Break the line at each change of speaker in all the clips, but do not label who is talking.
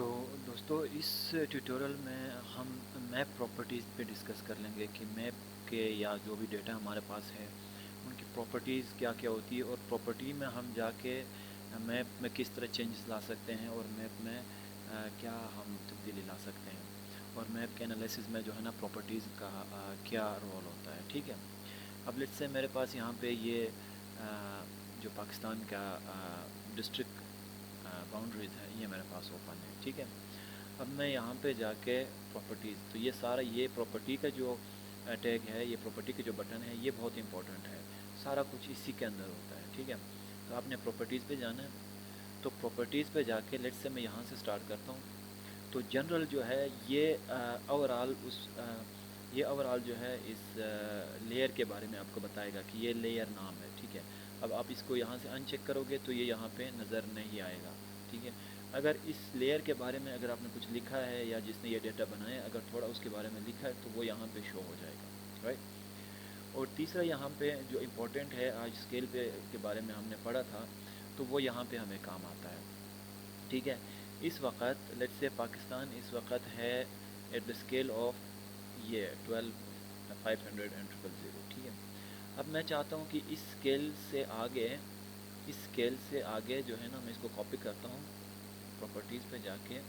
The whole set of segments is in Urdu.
تو دوستو اس ٹیوٹوریل میں ہم میپ پراپرٹیز پہ ڈسکس کر لیں گے کہ میپ کے یا جو بھی ڈیٹا ہمارے پاس ہے ان کی پراپرٹیز کیا کیا ہوتی ہے، اور پراپرٹی میں ہم جا کے میپ میں کس طرح چینجز لا سکتے ہیں، اور میپ میں کیا ہم تبدیلی لا سکتے ہیں، اور میپ کے انالیسز میں جو ہے نا پراپرٹیز کا کیا رول ہوتا ہے. ٹھیک ہے. اب لیٹس سے میرے پاس یہاں پہ یہ جو پاکستان کا ڈسٹرکٹ باؤنڈریز ہے یہ میرے پاس اوپن ہے. ٹھیک ہے. اب میں یہاں پہ جا کے پراپرٹیز، تو یہ سارا یہ پراپرٹی کا جو ٹیگ ہے، یہ پراپرٹی کے جو بٹن ہے، یہ بہت امپورٹنٹ ہے. سارا کچھ اسی کے اندر ہوتا ہے. ٹھیک ہے. تو آپ نے پراپرٹیز پہ جانا ہے. تو پراپرٹیز پہ جا کے لیٹس سے میں یہاں سے سٹارٹ کرتا ہوں. تو جنرل جو ہے یہ اوور آل جو ہے اس لیئر کے بارے میں آپ کو بتائے گا کہ یہ لیئر نام ہے. ٹھیک ہے. اب آپ اس کو یہاں سے ان چیک کرو گے تو یہ یہاں پہ نظر نہیں آئے گا. ٹھیک ہے. اگر اس لیئر کے بارے میں اگر آپ نے کچھ لکھا ہے یا جس نے یہ ڈیٹا بنایا اگر تھوڑا اس کے بارے میں لکھا ہے تو وہ یہاں پہ شو ہو جائے گا. رائٹ. اور تیسرا یہاں پہ جو امپورٹنٹ ہے، آج اسکیل پہ کے بارے میں ہم نے پڑھا تھا، تو وہ یہاں پہ ہمیں کام آتا ہے. ٹھیک ہے. اس وقت لیٹس سے پاکستان اس وقت ہے ایٹ دا اسکیل آف یہ 12,500 ٹھیک ہے. اب میں چاہتا ہوں کہ اس اسکیل سے آگے جو ہے نا میں اس کو کاپی کرتا ہوں پراپرٹیز پہ جا کے.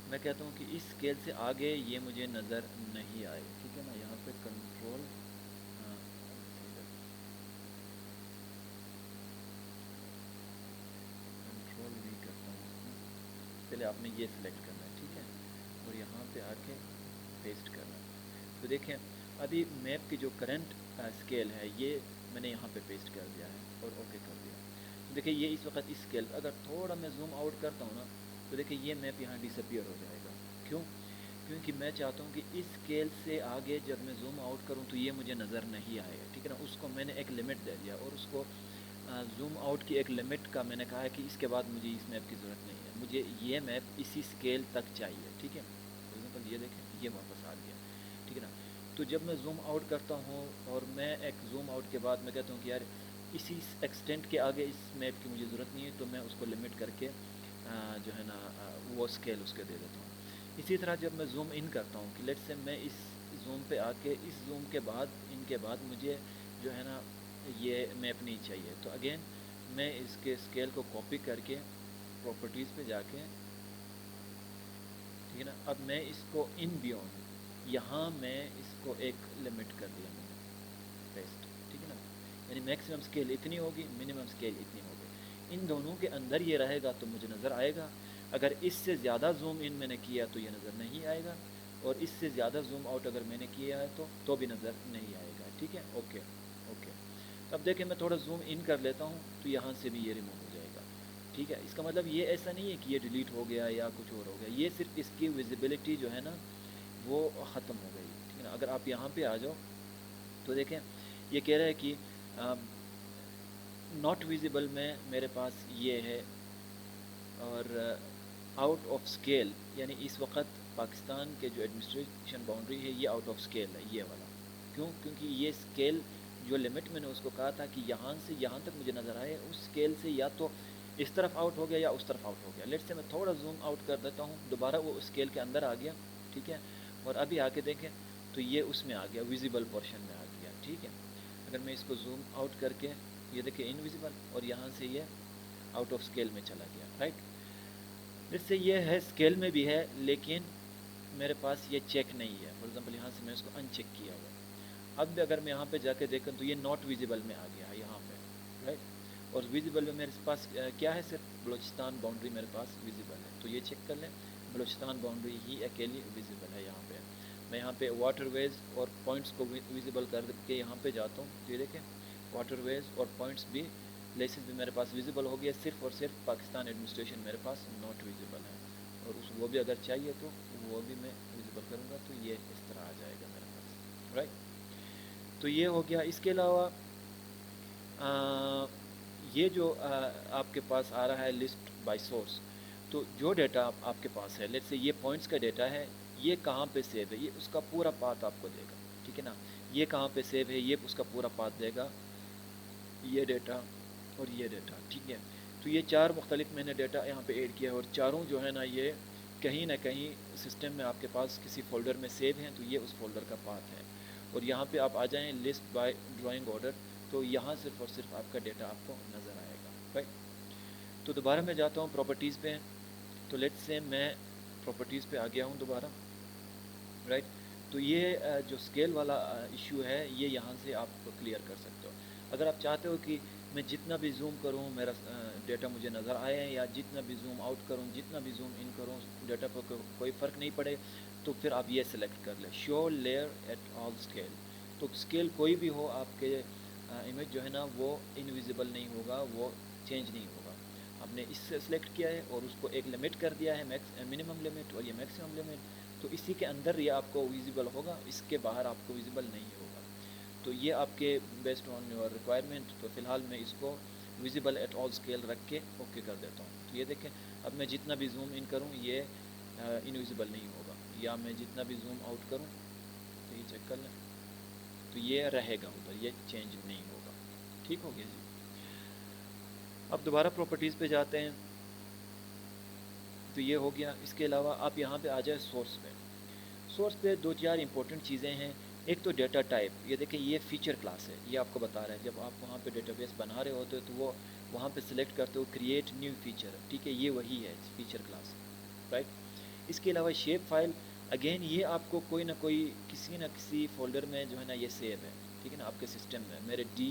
میں کہتا ہوں کہ اس اسکیل سے آگے یہ مجھے نظر نہیں آئے. ٹھیک ہے نا. یہاں پہ کنٹرول بھی کرتا ہوں اس کو. پہلے آپ نے یہ سلیکٹ کرنا ہے. ٹھیک ہے. اور یہاں پہ آ کے پیسٹ کرنا ہے. تو دیکھیں ابھی میپ کی جو کرنٹ اسکیل ہے یہ میں نے یہاں پہ پیسٹ کر دیا ہے اور اوکے کر دیا. تو دیکھیں یہ اس وقت اس اسکیل اگر تھوڑا میں زوم آؤٹ کرتا ہوں نا تو دیکھیں یہ میپ یہاں ڈس اپیئر ہو جائے گا. کیوں؟ کیونکہ میں چاہتا ہوں کہ اس اسکیل سے آگے جب میں زوم آؤٹ کروں تو یہ مجھے نظر نہیں آئے. ٹھیک ہے نا. اس کو میں نے ایک لمٹ دے دیا اور اس کو زوم آؤٹ کی ایک لمٹ کا میں نے کہا ہے کہ اس کے بعد مجھے اس میپ کی ضرورت نہیں ہے، مجھے یہ میپ اسی اسکیل تک چاہیے. ٹھیک ہے. فار ایگزامپل یہ دیکھیں یہ واپس آ گیا. ٹھیک ہے نا. تو جب میں زوم آؤٹ کرتا ہوں اور میں ایک زوم آؤٹ کے بعد میں کہتا ہوں کہ یار اسی ایکسٹینٹ کے آگے اس میپ کی مجھے ضرورت نہیں ہے، تو میں اس کو لمٹ کر کے جو ہے نا وہ اسکیل اس کے دے دیتا ہوں. اسی طرح جب میں زوم ان کرتا ہوں کہ لیٹ سے میں اس زوم پہ آ کے اس زوم کے بعد ان کے بعد مجھے جو ہے نا یہ میپ نہیں چاہیے، تو اگین میں اس کے اسکیل کو کاپی کر کے پراپرٹیز پہ جا کے ٹھیک ہے نا. اب میں اس کو ان بیونڈ یہاں میں اس کو ایک لمٹ کر دیا میں نے پیسٹ. ٹھیک ہے نا. یعنی میکسیمم اسکیل اتنی ہوگی، منیمم اسکیل اتنی ہوگی. ان دونوں کے اندر یہ رہے گا تو مجھے نظر آئے گا. اگر اس سے زیادہ زوم ان میں نے کیا تو یہ نظر نہیں آئے گا، اور اس سے زیادہ زوم آؤٹ اگر میں نے کیا ہے تو بھی نظر نہیں آئے گا. ٹھیک ہے. Okay okay. تو اب دیکھیں میں تھوڑا زوم ان کر لیتا ہوں تو یہاں سے بھی یہ ریموو ہو جائے گا. ٹھیک ہے. اس کا مطلب یہ ایسا نہیں ہے کہ یہ ڈیلیٹ ہو گیا یا کچھ اور ہو گیا، یہ صرف اس کی ویزیبلٹی جو ہے نا وہ ختم ہو گئی. ٹھیک ہے نا. اگر آپ یہاں پہ آ جاؤ تو دیکھیں یہ کہہ رہا ہے کہ ناٹ ویزیبل میں میرے پاس یہ ہے، اور آؤٹ آف اسکیل یعنی اس وقت پاکستان کے جو ایڈمنسٹریشن باؤنڈری ہے یہ آؤٹ آف اسکیل ہے یہ والا. کیوں؟ کیونکہ یہ اسکیل جو لمٹ میں نے اس کو کہا تھا کہ یہاں سے یہاں تک مجھے نظر آئے، اس اسکیل سے یا تو اس طرف آؤٹ ہو گیا یا اس طرف آؤٹ ہو گیا. لیٹ سے میں تھوڑا زوم آؤٹ کر دیتا ہوں، دوبارہ وہ اسکیل کے اندر آ گیا. ٹھیک ہے. اور ابھی آ کے دیکھیں تو یہ اس میں آ گیا، ویزیبل پورشن میں آ گیا. ٹھیک ہے. اگر میں اس کو زوم آؤٹ کر کے یہ دیکھیں انویزیبل، اور یہاں سے یہ آؤٹ آف اسکیل میں چلا گیا. رائٹ. جس سے یہ ہے اسکیل میں بھی ہے لیکن میرے پاس یہ چیک نہیں ہے. فار ایگزامپل یہاں سے میں اس کو ان چیک کیا ہوا. اب بھی اگر میں یہاں پہ جا کے دیکھوں تو یہ ناٹ ویزیبل میں آ گیا یہاں پہ. رائٹ. اور ویزیبل میں میرے پاس کیا ہے، صرف بلوچستان باؤنڈری میرے پاس ویزیبل ہے. تو یہ چیک کر لیں، بلوچستان باؤنڈری ہی اکیلی ویزیبل ہے یہاں پہ. میں یہاں پہ واٹر ویز اور پوائنٹس کو ویزیبل کر کے یہاں پہ جاتا ہوں تو یہ دیکھیں واٹر ویز اور پوائنٹس بھی پلیسز بھی میرے پاس ویزیبل ہو گیا. صرف اور صرف پاکستان ایڈمنسٹریشن میرے پاس ناٹ ویزیبل ہے، اور وہ بھی اگر چاہیے تو وہ بھی میں ویزیبل کروں گا تو یہ اس طرح آ جائے گا میرے پاس. رائٹ. تو یہ ہو گیا. اس کے علاوہ یہ جو آپ کے پاس آ رہا ہے لسٹ بائی سورس، تو جو ڈیٹا آپ کے پاس ہے لیٹ سے یہ پوائنٹس کا ڈیٹا ہے، یہ کہاں پہ سیو ہے، یہ اس کا پورا پاتھ آپ کو دے گا. ٹھیک ہے نا. یہ کہاں پہ سیو ہے یہ اس کا پورا پاتھ دے گا، یہ ڈیٹا اور یہ ڈیٹا. ٹھیک ہے. تو تو یہ 4 مختلف میں نے ڈیٹا یہاں پہ ایڈ کیا ہے، اور چاروں جو ہے نا یہ کہیں نہ کہیں سسٹم میں آپ کے پاس کسی فولڈر میں سیو ہیں، تو یہ اس فولڈر کا پاتھ ہے. اور یہاں پہ آپ آ جائیں لسٹ بائی ڈرائنگ آرڈر، تو یہاں صرف اور صرف آپ کا ڈیٹا آپ کو نظر آئے گا. رائٹ. تو دوبارہ میں جاتا ہوں پراپرٹیز پہ. تو لیٹس سے میں پراپرٹیز پہ آ گیا ہوں دوبارہ. رائٹ. تو یہ جو اسکیل والا ایشو ہے یہ یہاں سے آپ کلیئر کر سکتے ہو. اگر آپ چاہتے ہو کہ میں جتنا بھی زوم کروں میرا ڈیٹا مجھے نظر آئے، یا جتنا بھی زوم آؤٹ کروں، جتنا بھی زوم ان کروں ڈیٹا پر کوئی فرق نہیں پڑے، تو پھر آپ یہ سلیکٹ کر لیں شو لیئر ایٹ آل اسکیل. تو اسکیل کوئی بھی ہو آپ کے امیج جو ہے نا وہ انویزیبل نہیں ہوگا، وہ چینج نہیں ہوگا. آپ نے اس سے سلیکٹ کیا ہے اور اس کو ایک لمٹ کر دیا ہے، منیمم لمٹ اور یہ میکسیمم لمٹ. تو اسی کے اندر یہ آپ کو ویزیبل ہوگا، اس کے باہر آپ کو ویزیبل نہیں ہوگا. تو یہ آپ کے بیسڈ آن یور ریکوائرمنٹ. تو فی الحال میں اس کو ویزیبل ایٹ آل اسکیل رکھ کے اوکے کر دیتا ہوں. تو یہ دیکھیں اب میں جتنا بھی زوم ان کروں یہ انویزیبل نہیں ہوگا، یا میں جتنا بھی زوم آؤٹ کروں تو یہ چیک کر لیں تو یہ رہے گا ادھر، یہ چینج نہیں ہوگا. ٹھیک ہو گیا جی. اب دوبارہ پراپرٹیز پہ جاتے ہیں. تو یہ ہو گیا. اس کے علاوہ آپ یہاں پہ آ جائیں سورس پہ. سورس پہ 2-4 امپورٹنٹ چیزیں ہیں. ایک تو ڈیٹا ٹائپ. یہ دیکھیں یہ فیچر کلاس ہے، یہ آپ کو بتا رہا ہے. جب آپ وہاں پہ ڈیٹا بیس بنا رہے ہوتے تو وہ وہاں پہ سلیکٹ کرتے ہو کریٹ نیو فیچر. ٹھیک ہے، یہ وہی ہے فیچر کلاس. رائٹ. اس کے علاوہ شیپ فائل، اگین یہ آپ کو کوئی نہ کوئی کسی نہ کسی فولڈر میں جو ہے نا یہ سیو ہے. ٹھیک ہے نا، آپ کے سسٹم میں میرے ڈی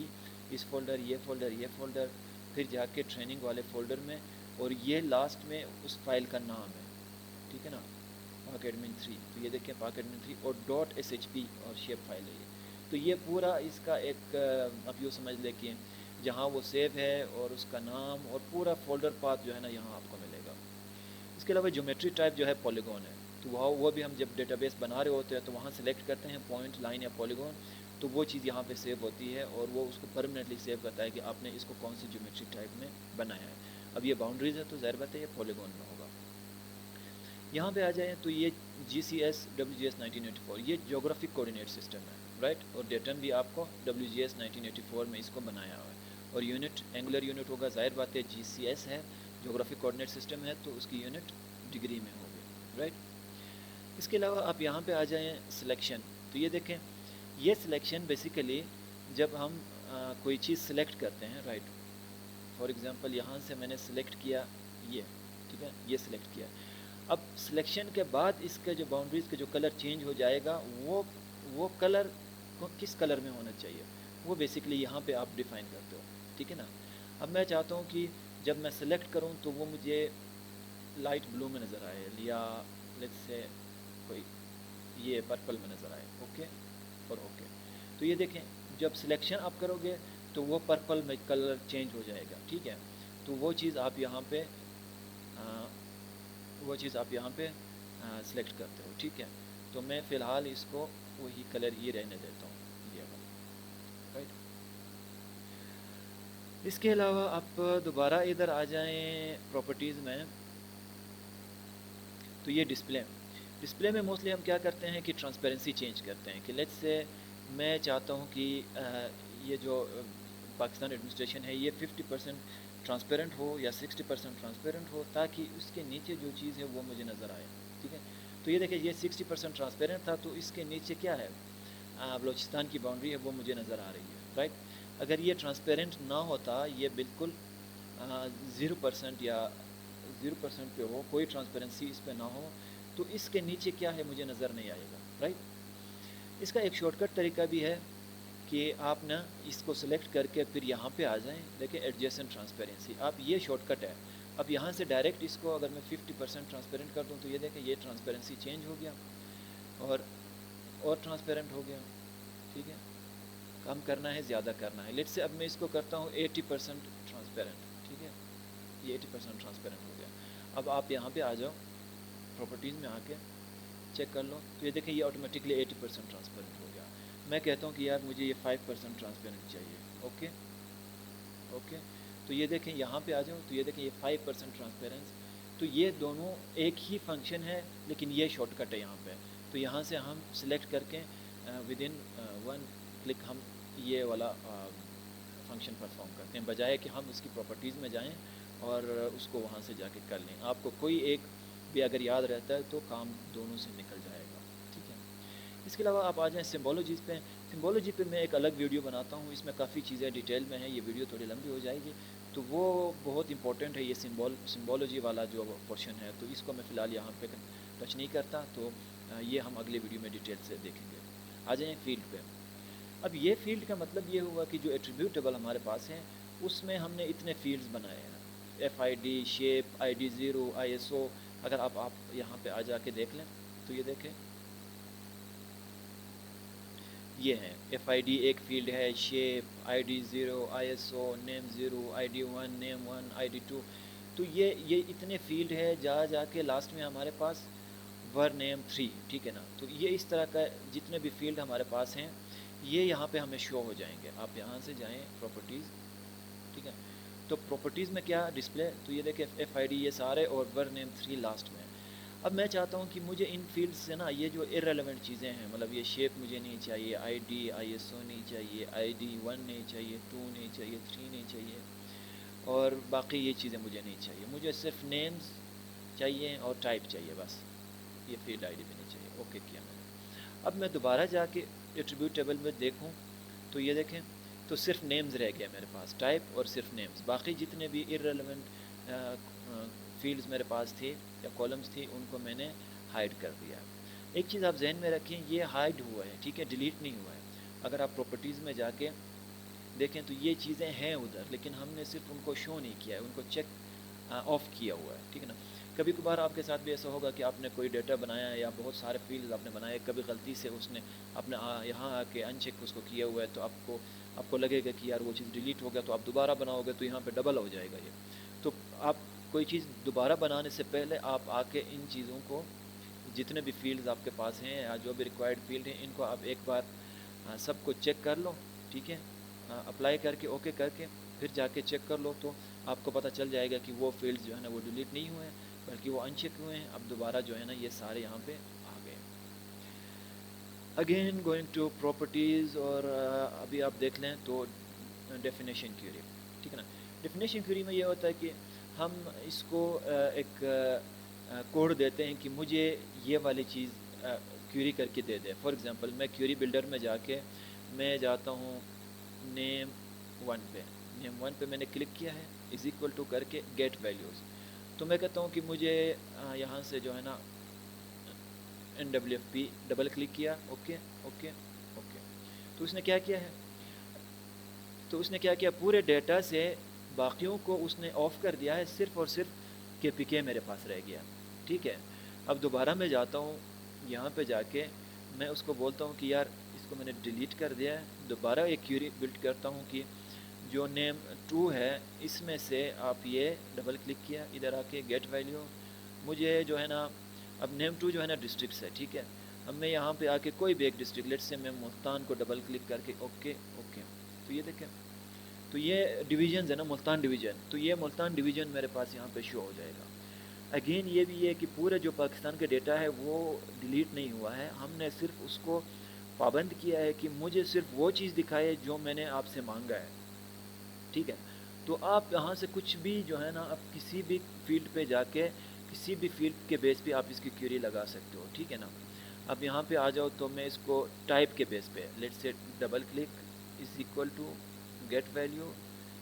اس فولڈر، یہ فولڈر، یہ فولڈر، پھر جا کے ٹریننگ والے فولڈر میں، اور یہ لاسٹ میں اس فائل کا نام ہے. ٹھیک ہے نا، پاک ایڈمن 3. تو یہ دیکھیں پاک ایڈمن 3 اور ڈاٹ ایس ایچ پی اور شیپ فائل ہے یہ. تو یہ پورا اس کا ایک آپ یوں سمجھ لیں کہ جہاں وہ سیو ہے اور اس کا نام اور پورا فولڈر پاتھ جو ہے نا یہاں آپ کو ملے گا. اس کے علاوہ جیومیٹری ٹائپ جو ہے پولیگون ہے. تو وہ بھی ہم جب ڈیٹا بیس بنا رہے ہوتے ہیں تو وہاں سلیکٹ کرتے ہیں پوائنٹ، لائن یا پولیگون. تو وہ چیز یہاں پہ سیو ہوتی ہے اور وہ اس کو پرماننٹلی سیو کرتا ہے کہ آپ نے اس کو کون سی جیومیٹری ٹائپ میں بنایا ہے. اب یہ باؤنڈریز ہے تو ظاہر بات ہے یہ پولیگون میں ہوگا. یہاں پہ آ جائیں تو یہ G C S W G S 1984 یہ جیوگرافک کوآرڈینیٹ سسٹم ہے. رائٹ. اور ڈیٹن بھی آپ کو ڈبلیو جی ایس 1984 میں اس کو بنایا ہوا ہے. اور یونٹ اینگولر یونٹ ہوگا. ظاہر بات ہے جی سی ایس ہے، جیوگرافک کوآرڈینیٹ سسٹم ہے، تو اس کی یونٹ ڈگری میں ہوگی. رائٹ. اس کے علاوہ آپ یہاں پہ آ جائیں سلیکشن. تو یہ دیکھیں یہ سلیکشن بیسیکلی جب ہم کوئی چیز سلیکٹ کرتے ہیں. رائٹ. فار ایگزامپل یہاں سے میں نے سلیکٹ کیا یہ. ٹھیک ہے، یہ سلیکٹ کیا. اب سلیکشن کے بعد اس کے جو باؤنڈریز کے جو کلر چینج ہو جائے گا وہ کلر کو کس کلر میں ہونا چاہیے وہ بیسیکلی یہاں پہ آپ ڈیفائن کرتے ہو. ٹھیک ہے نا. اب میں چاہتا ہوں کہ جب میں سلیکٹ کروں تو وہ مجھے لائٹ بلو میں نظر آئے، یا لیٹس سے کوئی یہ پرپل میں نظر آئے. اوکے اور اوکے. تو یہ دیکھیں جب سلیکشن آپ کرو گے تو وہ پرپل میں کلر چینج ہو جائے گا. ٹھیک ہے. تو وہ چیز آپ یہاں پہ سلیکٹ کرتے ہو. ٹھیک ہے. تو میں فی الحال اس کو وہی کلر ہی رہنے دیتا ہوں یہ والا. رائٹ. اس کے علاوہ آپ دوبارہ ادھر آ جائیں پراپرٹیز میں. تو یہ ڈسپلے میں موسٹلی ہم کیا کرتے ہیں کہ ٹرانسپیرنسی چینج کرتے ہیں. کہ لیٹس سے میں چاہتا ہوں کہ یہ جو پاکستان ایڈمنسٹریشن ہے یہ 50% ٹرانسپیرنٹ ہو یا 60% ٹرانسپیرنٹ ہو، تاکہ اس کے نیچے جو چیز ہے وہ مجھے نظر آئے. ٹھیک ہے. تو یہ دیکھیں یہ 60% ٹرانسپیرنٹ تھا، تو اس کے نیچے کیا ہے بلوچستان کی باؤنڈری ہے وہ مجھے نظر آ رہی ہے. رائٹ. اگر یہ ٹرانسپیرنٹ نہ ہوتا، یہ بالکل 0% یا 0% پہ ہو، کوئی ٹرانسپیرنسی اس پہ نہ ہو، تو اس کے نیچے کیا ہے مجھے نظر نہیں آئے گا. رائٹ. اس کا ایک شارٹ کٹ طریقہ بھی ہے کہ آپ نا اس کو سلیکٹ کر کے پھر یہاں پہ آ جائیں. دیکھیں ایڈجسٹنٹ ٹرانسپیرنسی، آپ یہ شارٹ کٹ ہے. اب یہاں سے ڈائریکٹ اس کو اگر میں 50% ٹرانسپیرنٹ کر دوں تو یہ دیکھیں یہ ٹرانسپیرنسی چینج ہو گیا اور ٹرانسپیرنٹ ہو گیا. ٹھیک ہے. کم کرنا ہے زیادہ کرنا ہے. لیٹ سے اب میں اس کو کرتا ہوں 80% ٹرانسپیرنٹ. ٹھیک ہے. یہ 80% ٹرانسپیرنٹ ہو گیا. اب آپ یہاں پہ آ جاؤ پراپرٹیز میں آ کے چیک کر لو. تو یہ دیکھیں یہ آٹومیٹکلی 80% ٹرانسپیرنٹ ہو گیا. میں کہتا ہوں کہ یار مجھے یہ 5% ٹرانسپیرنٹ چاہیے. Okay okay. تو یہ دیکھیں یہاں پہ آ جاؤ. تو یہ دیکھیں یہ 5% ٹرانسپیرنس. تو یہ دونوں ایک ہی فنکشن ہے لیکن یہ شارٹ کٹ ہے یہاں پہ. تو یہاں سے ہم سلیکٹ کر کے ود ان 1 کلک ہم یہ والا فنکشن پرفارم کرتے ہیں، بجائے کہ ہم اس کی پراپرٹیز میں جائیں اور اس کو وہاں سے جا کے کر لیں. آپ کو کوئی ایک بھی اگر یاد رہتا ہے تو کام دونوں سے نکل جائے گا. ٹھیک ہے. اس کے علاوہ آپ آ جائیں سمبولوجیز پہ. سمبولوجی پہ میں ایک الگ ویڈیو بناتا ہوں, اس میں کافی چیزیں ڈیٹیل میں ہیں, یہ ویڈیو تھوڑی لمبی ہو جائے گی, تو وہ بہت امپورٹنٹ ہے یہ سمبولوجی والا جو پورشن ہے, تو اس کو میں فی الحال یہاں پہ ٹچ نہیں کرتا, تو یہ ہم اگلے ویڈیو میں ڈیٹیل سے دیکھیں گے. آ جائیں فیلڈ پہ. اب یہ فیلڈ کا مطلب یہ ہوا کہ جو ایٹریبیوٹیبل ہمارے پاس ہیں اس میں ہم نے اتنے فیلڈز بنائے ہیں, F I D, shape, I D 0, I S O. اگر آپ یہاں پہ آ جا کے دیکھ لیں تو یہ دیکھیں, یہ ہیں ایف آئی ڈی ایک فیلڈ ہے, shape, I D 0, I S O, name 0, I D 1, name 1, I D 2. تو یہ اتنے فیلڈ ہے, جا کے لاسٹ میں ہمارے پاس ور نیم 3. ٹھیک ہے نا. تو یہ اس طرح کا جتنے بھی فیلڈ ہمارے پاس ہیں یہ یہاں پہ ہمیں شو ہو جائیں گے. آپ یہاں سے جائیں پراپرٹیز. ٹھیک ہے. تو پراپرٹیز میں کیا ڈسپلے, تو یہ دیکھیں ایف آئی ڈی یہ سارے اور ور نیم 3 لاسٹ میں. اب میں چاہتا ہوں کہ مجھے ان فیلڈ سے نا یہ جو ارریلیونٹ چیزیں ہیں, مطلب یہ شیپ مجھے نہیں چاہیے, آئی ڈی, آئی ایس او نہیں چاہیے, آئی ڈی 1 نہیں چاہیے, 2 نہیں چاہیے, 3 نہیں چاہیے, اور باقی یہ چیزیں مجھے نہیں چاہیے. مجھے صرف نیمز چاہیے اور ٹائپ چاہیے بس, یہ فیلڈ آئی ڈی بھی نہیں چاہیے. اوکے کیا میں نے. اب میں دوبارہ جا کے ایٹریبیوٹ ٹیبل میں دیکھوں تو یہ دیکھیں تو صرف نیمز رہ گیا میرے پاس, ٹائپ اور صرف نیمز. باقی جتنے بھی ارریلیونٹ فیلڈز میرے پاس تھے یا کالمز تھی ان کو میں نے ہائڈ کر دیا. ایک چیز آپ ذہن میں رکھیں, یہ ہائڈ ہوا ہے, ٹھیک ہے, ڈیلیٹ نہیں ہوا ہے. اگر آپ پراپرٹیز میں جا کے دیکھیں تو یہ چیزیں ہیں ادھر, لیکن ہم نے صرف ان کو شو نہیں کیا ہے, ان کو چیک آف کیا ہوا ہے. ٹھیک ہے نا. کبھی کبھار آپ کے ساتھ بھی ایسا ہوگا کہ آپ نے کوئی ڈیٹا بنایا ہے یا بہت سارے فیلڈز آپ نے بنائے, کبھی غلطی سے اس نے آپ نے یہاں آ کے ان چیک اس کو کیا ہوا ہے, تو آپ کو لگے گا کہ یار وہ چیز ڈیلیٹ ہو گیا, تو آپ دوبارہ بناؤ گے تو یہاں پہ ڈبل ہو جائے گا یہ. تو آپ کوئی چیز دوبارہ بنانے سے پہلے آپ آ کے ان چیزوں کو, جتنے بھی فیلڈز آپ کے پاس ہیں یا جو بھی ریکوائرڈ فیلڈ ہیں, ان کو آپ ایک بار سب کو چیک کر لو. ٹھیک ہے. اپلائی کر کے اوکے کر کے پھر جا کے چیک کر لو, تو آپ کو پتہ چل جائے گا کہ وہ فیلڈز جو ہے نا وہ ڈیلیٹ نہیں ہوئے ہیں بلکہ وہ ان چیک ہوئے ہیں. اب دوبارہ جو ہے نا یہ سارے یہاں پہ آ گئے. اگین گوئنگ ٹو پراپرٹیز, اور ابھی آپ دیکھ لیں تو ڈیفینیشن کیوری. ٹھیک ہے نا. ڈیفینیشن کیوری میں یہ ہوتا ہے کہ ہم اس کو ایک کوڈ دیتے ہیں کہ مجھے یہ والی چیز کیوری کر کے دے دے. فار ایگزامپل میں کیوری بلڈر میں جا کے میں جاتا ہوں نیم 1 پہ. نیم 1 پہ میں نے کلک کیا ہے, از ایکول ٹو کر کے گیٹ ویلیوز. تو میں کہتا ہوں کہ مجھے یہاں سے جو ہے نا NWFP ڈبل کلک کیا, اوکے اوکے اوکے. تو اس نے کیا کیا ہے, تو اس نے کیا کیا, پورے ڈیٹا سے باقیوں کو اس نے آف کر دیا ہے, صرف اور صرف KPK میرے پاس رہ گیا. ٹھیک ہے. اب دوبارہ میں جاتا ہوں یہاں پہ جا کے میں اس کو بولتا ہوں کہ یار اس کو میں نے ڈیلیٹ کر دیا ہے. دوبارہ ایک کیوری بلڈ کرتا ہوں کہ جو نیم 2 ہے اس میں سے آپ یہ ڈبل کلک کیا, ادھر آ کے گیٹ ویلیو. مجھے جو ہے نا اب نیم 2 جو ہے نا ڈسٹرکٹس ہے. ٹھیک ہے. اب میں یہاں پہ آ کے کوئی بھی ایک ڈسٹرکٹ, لیٹ سے میں ملتان کو ڈبل کلک کر کے اوکے اوکے. تو یہ دیکھیں, تو یہ ڈویژنز ہے نا, ملتان ڈویژن, تو یہ ملتان ڈویژن میرے پاس یہاں پہ شو ہو جائے گا. اگین یہ بھی ہے کہ پورے جو پاکستان کا ڈیٹا ہے وہ ڈیلیٹ نہیں ہوا ہے, ہم نے صرف اس کو پابند کیا ہے کہ مجھے صرف وہ چیز دکھائے جو میں نے آپ سے مانگا ہے. ٹھیک ہے. تو آپ یہاں سے کچھ بھی جو ہے نا, آپ کسی بھی فیلڈ پہ جا کے کسی بھی فیلڈ کے بیس پہ آپ اس کی کیوری لگا سکتے ہو. ٹھیک ہے نا. اب یہاں پہ آ جاؤ تو میں اس کو ٹائپ کے بیس پہ, لیٹ سے double click is equal to get value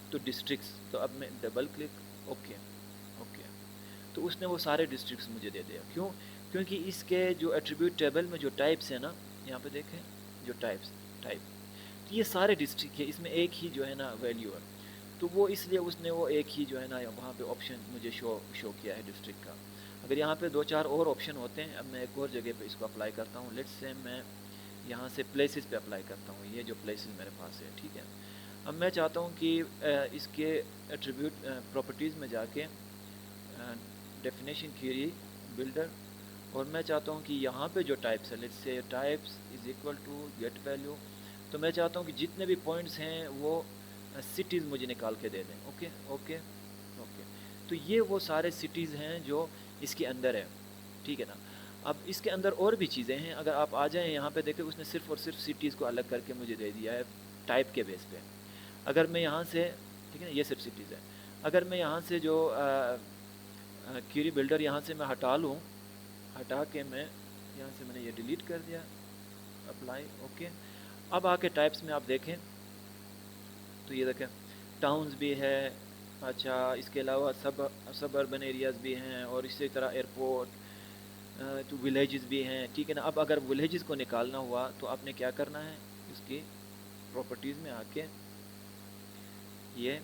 تو ڈسٹرکٹس. تو اب میں ڈبل کلک اوکے اوکے, تو اس نے وہ سارے ڈسٹرکٹس مجھے دے دیا. کیوں؟ کیونکہ اس کے جو ایٹریبیوٹ ٹیبل میں جو ٹائپس ہیں نا, یہاں پہ دیکھیں جو ٹائپ, تو یہ سارے ڈسٹرکٹ ہے, اس میں ایک ہی جو ہے نا ویلیو ہے, تو وہ اس لیے اس نے وہ ایک ہی جو ہے نا وہاں پہ آپشن مجھے شو کیا ہے ڈسٹرکٹ کا. اگر یہاں پہ 2-4 اور آپشن ہوتے ہیں, اب میں ایک اور جگہ پہ اس کو اپلائی کرتا ہوں. لیٹس سے میں یہاں سے پلیسز پہ اپلائی کرتا ہوں, یہ جو پلیسز میرے پاس ہے. ٹھیک ہے. اب میں چاہتا ہوں کہ اس کے ایٹریبیوٹ پراپرٹیز میں جا کے ڈیفینیشن کیوری بلڈر, اور میں چاہتا ہوں کہ یہاں پہ جو ٹائپس ہے, لیٹس سے types is equal to get value, تو میں چاہتا ہوں کہ جتنے بھی پوائنٹس ہیں وہ سٹیز مجھے نکال کے دے دیں. Okay okay okay. تو یہ وہ سارے سٹیز ہیں جو اس کے اندر ہے. ٹھیک ہے نا. اب اس کے اندر اور بھی چیزیں ہیں, اگر آپ آ جائیں یہاں پہ دیکھیں, اس نے صرف اور صرف سٹیز کو الگ کر کے مجھے دے دیا ہے ٹائپ کے بیس پہ. اگر میں یہاں سے, ٹھیک ہے نا, یہ صرف سٹیز ہے, اگر میں یہاں سے جو کیوری بلڈر یہاں سے میں ہٹا لوں، ہٹا کے میں یہاں سے میں نے یہ ڈیلیٹ کر دیا، اپلائی، اوکے. اب آ کے ٹائپس میں آپ دیکھیں تو یہ دیکھیں ٹاؤنز بھی ہے، اچھا اس کے علاوہ سب اربن ایریاز بھی ہیں، اور اسی طرح ایئرپورٹ، تو ولیجز بھی ہیں، ٹھیک ہے نا. اب اگر ولیجز کو نکالنا ہوا تو آپ نے کیا کرنا ہے، اس کی پراپرٹیز میں آ کے یہ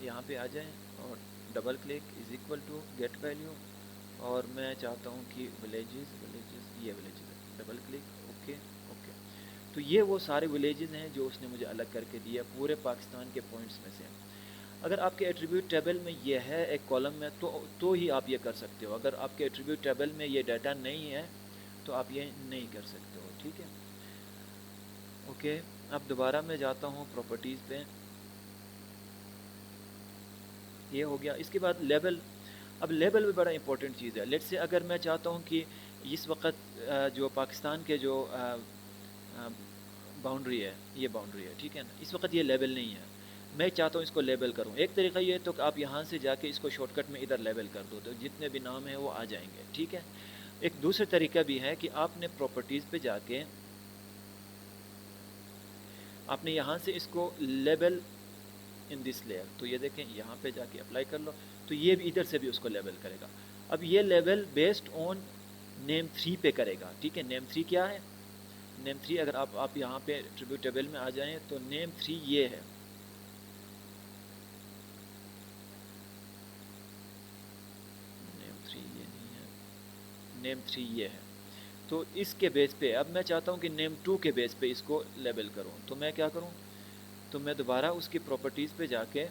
یہاں پہ آ جائیں اور double click is equal to get value, اور میں چاہتا ہوں کہ ولیجز یہ ولیجز ہے، ڈبل کلک، اوکے اوکے. تو یہ وہ سارے ولیجز ہیں جو اس نے مجھے الگ کر کے دیا پورے پاکستان کے پوائنٹس میں سے. اگر آپ کے ایٹریبیوٹ ٹیبل میں یہ ہے ایک کالم میں تو ہی آپ یہ کر سکتے ہو. اگر آپ کے ایٹریبیوٹ ٹیبل میں یہ ڈیٹا نہیں ہے تو آپ یہ نہیں کر سکتے ہو، ٹھیک ہے. اوکے، اب دوبارہ میں جاتا ہوں پراپرٹیز پہ، یہ ہو گیا. اس کے بعد لیبل. اب لیبل بھی بڑا امپورٹنٹ چیز ہے. لیٹ سے اگر میں چاہتا ہوں کہ اس وقت جو پاکستان کے جو باؤنڈری ہے، یہ باؤنڈری ہے، ٹھیک ہے نا، اس وقت یہ لیبل نہیں ہے، میں چاہتا ہوں اس کو لیبل کروں. ایک طریقہ یہ ہے تو کہ آپ یہاں سے جا کے اس کو شارٹ کٹ میں ادھر لیبل کر دو تو جتنے بھی نام ہیں وہ آ جائیں گے، ٹھیک ہے. ایک دوسرا طریقہ بھی ہے کہ آپ نے پراپرٹیز پہ جا کے آپ نے یہاں سے اس کو لیبل ان دس لیئر، تو یہ دیکھیں یہاں پہ جا کے اپلائی کر لو تو یہ بھی ادھر سے بھی اس کو لیبل کرے گا. اب یہ لیبل بیسڈ آن نیم 3 پہ کرے گا، ٹھیک ہے. نیم 3 کیا ہے؟ نیم 3 اگر آپ یہاں پہ ایٹریبیوٹ ٹیبل میں آ جائیں تو نیم 3 یہ ہے، نیم 3 یہ نہیں ہے، نیم 3 یہ ہے. تو اس کے بیس پہ اب میں چاہتا ہوں کہ نیم 2 کے بیس پہ اس کو لیبل کروں، تو میں کیا کروں، تو میں دوبارہ اس کی پراپرٹیز پہ جا کے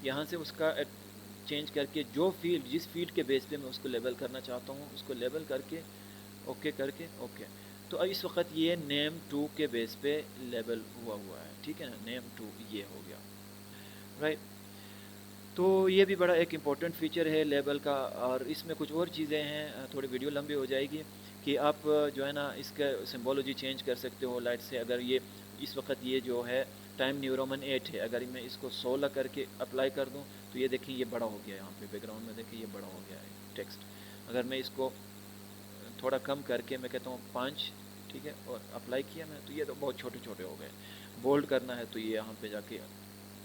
یہاں سے اس کا چینج کر کے جو فیلڈ جس فیلڈ کے بیس پہ میں اس کو لیبل کرنا چاہتا ہوں اس کو لیبل کر کے اوکے کر کے اوکے. تو اب اس وقت یہ نیم 2 کے بیس پہ لیبل ہوا ہے، ٹھیک ہے نا. نیم 2 یہ ہو گیا، رائٹ. تو یہ بھی بڑا ایک امپورٹنٹ فیچر ہے لیبل کا. اور اس میں کچھ اور چیزیں ہیں، تھوڑی ویڈیو لمبی ہو جائے گی، کہ آپ جو ہے نا اس کا سمبولوجی چینج کر سکتے ہو. لائٹ سے اگر یہ اس وقت یہ جو ہے ٹائم نیو رومن 8 ہے، اگر میں اس کو 16 کر کے اپلائی کر دوں تو یہ دیکھیں یہ بڑا ہو گیا، یہاں پہ بیک گراؤنڈ میں دیکھیں یہ بڑا ہو گیا ہے ٹیکسٹ. اگر میں اس کو تھوڑا کم کر کے میں کہتا ہوں 5، ٹھیک ہے، اور اپلائی کیا میں تو یہ تو بہت چھوٹے چھوٹے ہو گئے. بولڈ کرنا ہے تو یہ یہاں پہ جا کے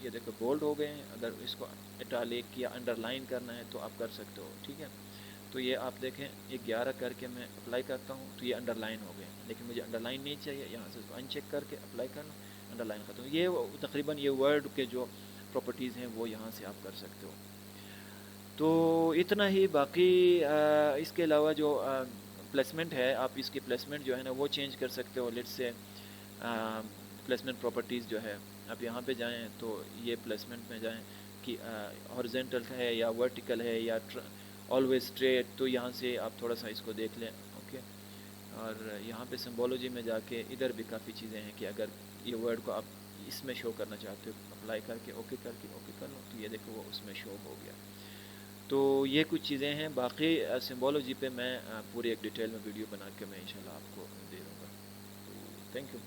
یہ دیکھو بولڈ ہو گئے ہیں. اگر اس کو اٹیلک یا انڈر لائن کرنا ہے تو آپ کر سکتے ہو، ٹھیک ہے. تو یہ آپ دیکھیں یہ 11 کر کے میں اپلائی کرتا ہوں تو یہ انڈر لائن ہو گئے، لیکن مجھے انڈر لائن نہیں چاہیے. یہاں سے اس کو ان چیک کر کے اپلائی کرنا، انڈر لائن ختم. یہ تقریباً یہ ورڈ کے جو پراپرٹیز ہیں وہ یہاں سے آپ کر سکتے ہو. تو اتنا ہی. باقی اس کے علاوہ جو پلیسمنٹ ہے، آپ اس کی پلیسمنٹ جو ہے نا وہ چینج کر سکتے ہو. لیٹ سے پلیسمنٹ پراپرٹیز جو ہے آپ یہاں پہ جائیں تو یہ پلیسمنٹ میں جائیں کہ ہارزینٹل ہے یا ورٹیکل ہے یا آلویز اسٹریٹ، تو یہاں سے آپ تھوڑا سا اس کو دیکھ لیں، اوکے. اور یہاں پہ سمبولوجی میں جا کے ادھر بھی کافی چیزیں ہیں کہ اگر یہ ورڈ کو آپ اس میں شو کرنا چاہتے ہو اپلائی کر کے اوکے کر لو تو یہ دیکھو وہ اس میں شو ہو گیا. تو یہ کچھ چیزیں ہیں. باقی سمبولوجی پہ میں پوری ایک ڈیٹیل میں ویڈیو بنا کے میں انشاءاللہ آپ کو دے دوں گا. تو تھینک یو.